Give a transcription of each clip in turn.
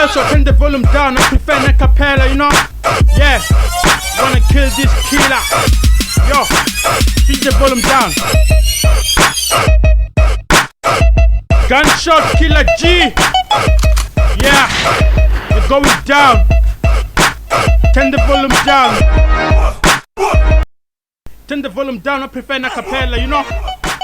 tell, so turn the volume down. I prefer a cappella, you know? Yeah, wanna kill this killer. Yo, beat the volume down. Gunshot killer G. Yeah, you're going down. Turn the volume down. Turn the volume down, I prefer a cappella, you know?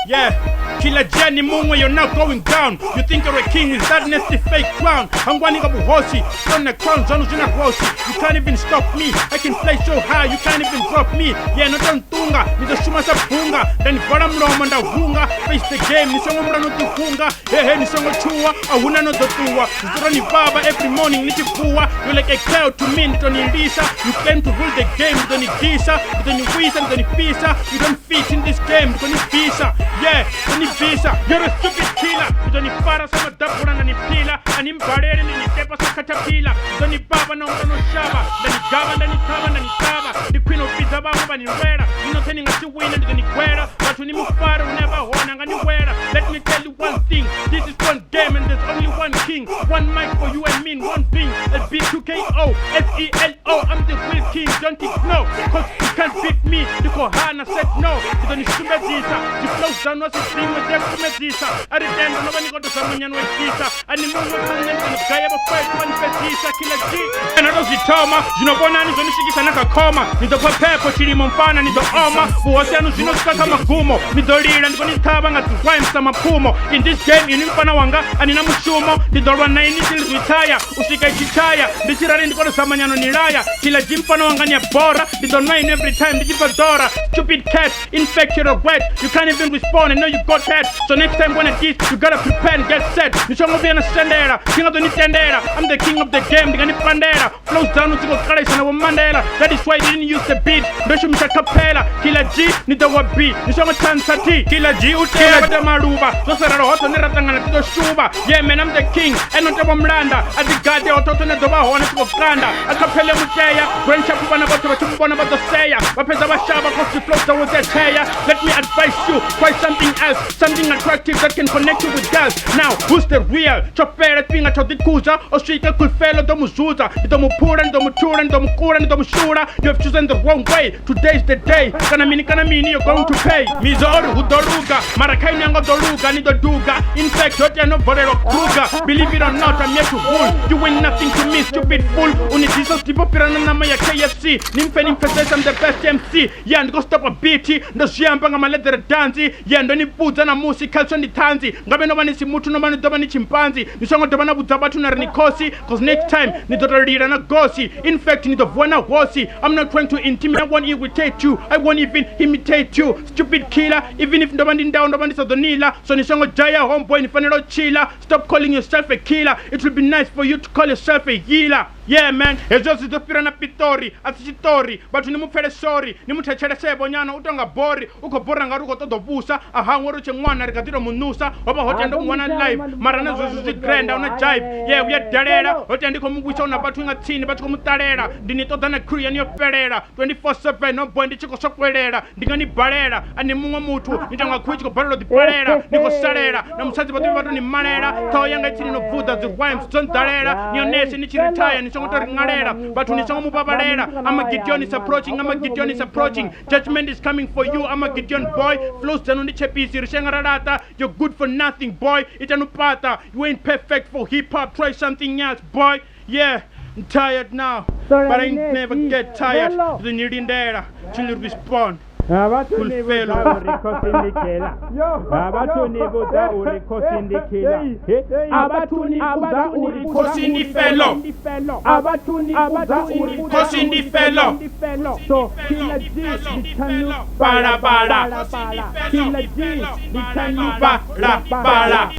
Yeah, Killer Jenny Moon, when you're not going down. You think you're a king, is that nasty fake crown? I'm one of horsey, on the crown, John's in a horsey. You can't even stop me, I can fly so high, you can't even drop me. Yeah, not on tunga, ni the shuma sa bunga. Then bottom low and the hunga, face the game, ni songo mrano tu hunga. Hey, ni songo chua, ahuna no dotua. Zurani baba every morning, ni chipua. You're like a cow to me, ni toni lisa. You claim to rule the game, ni toni gisa, ni toni wisa, ni toni pisa. You don't fit in this game, ni toni visa. Yeah, ni visa, you're a stupid killer. You don't need para sama dapura na ni pila. Ani mbarere ni tepa sa katapila. You don't need baba no shaba. Dani gaba, dani taba, dani taba. The queen of pizza baba ni rera. You know telling us to win and dani kwera. But when you move far, you never hold and wera. Let me tell you one thing. This is one game and there's only one king. One mic for you and me, one thing. LB2KO, FELO. I'm the real king, don't you know? Cause you can't beat me. The Kohana said no. You don't need to the flows down was a stream with them to Medisa. At the end, nobody got to someone with Pisa. And the moon was hanging on the guy of a fight, one Petisa, Killer G. And I don't see Toma, you know, one is on the Shiki Sanaka coma. Need to prepare for Chili Mompana, need the Oma, who was saying, you know, Sakamagumo, need the real and going to Tabanga to Wime Samapumo. In this game, in Panawanga and in Amushumo, the Dora 9 till retire, Usika Chitaya, the Tirarin got someone on Niraya, Killer Jim Panawanga Bora, the Don 9 every time, the Jipadora, stupid cat, infected or wet. You can't even respond and know you got that. So next time when it is, you gotta prepare and get set. Nishango be an ascendera, king of the Nintendera. I'm the king of the game, the Ganipandera. Flows down to go Christ and a Mandela. That is why they didn't use the beat. Beshu Misha Capella, Killer G, Nita Wabi, Nishango Tansati, Killer G, Utela, the Maruba, Josara Hot Neratanga to the Shuba. Yeah, man, I'm the king, and not the Wamlanda. At the Gadi or Totana Doba, honest of Granda. A Capella Mutea, Grand Chapana about the Saya, Wapesa Shaba, because the flows down with that chair. Let me advise you, try something else, something attractive that can connect you with girls. Now, who's the real? Chopera pinga chodikuza, or shika coolfelo domuzuza, domupura and domutura and domukura and domushura. You have chosen the wrong way. Today's the day. Kanamini, you're going to pay. Mizoru, Hudoruga, Marakainanga Doruga, Nidoduga. In fact, you're no Borero Kruga. Believe it or not, I'm here to rule. You win nothing to me, stupid fool. Unitisos tipo piranamaya KFC. Nimfen infestation, I'm the best MC. Yeah, and go stop a BT. The Shiambanga Maledere Danzi. Yeah, and don't put on a music culture ni tanzi. Ngabe no mani simutu no mani dobani chimpanzi. Nisongo dobana butabatu na nikosi. Cause next time ni dotorira na gosi. In fact ni dovwana wosi. I'm not trying to intimidate. I won't irritate you. I won't even imitate you. Stupid killer. Even if nobody down nobody sa donila. So nisongo jaya homeboy ni fanero chilla. Stop calling yourself a killer. It will be nice for you to call yourself a healer. Yeah man, ezo zidopirana pitori, atichitori, but ni mupere sorry, ni mutechere sebo nyana utonga bori, uko bora ngaruko todo busa, ahangoro chengwana rikatiro munusa, oba hotendo mwana live, marana zuzi grand una jive. Yeah, we are darera, hotendi ko mugwisha una batu ngatini, batu ko mutarera, dini tota na crew yani operera, 24/7 no boy ndi chiko sokwerera, ndingani barera, ani mungo mutu, nitanga kuichi ko barelo di barera, niko sarera, na musazi batu ni manera, THOHOYANDOU itini no vuda the rhymes, don't darera, ni onesi ni chiritaya, ni but Gideon is approaching, Gideon is approaching. Judgment is coming for you, Gideon boy. Flows down on the chepisi, Rishangarata. You're good for nothing, boy. Itanupata. You ain't perfect for hip hop. Try something else, boy. Yeah, I'm tired now, but I never get tired. The Nirindera, till you respond. Coolfelo, urikosindikela. Abatuni buda urikosindikela. Abatuni buda urikosindifelo. Abatuni buda urikosindifelo. So Killer G, Litanu bara bara. Killer G, Litanu bara bara.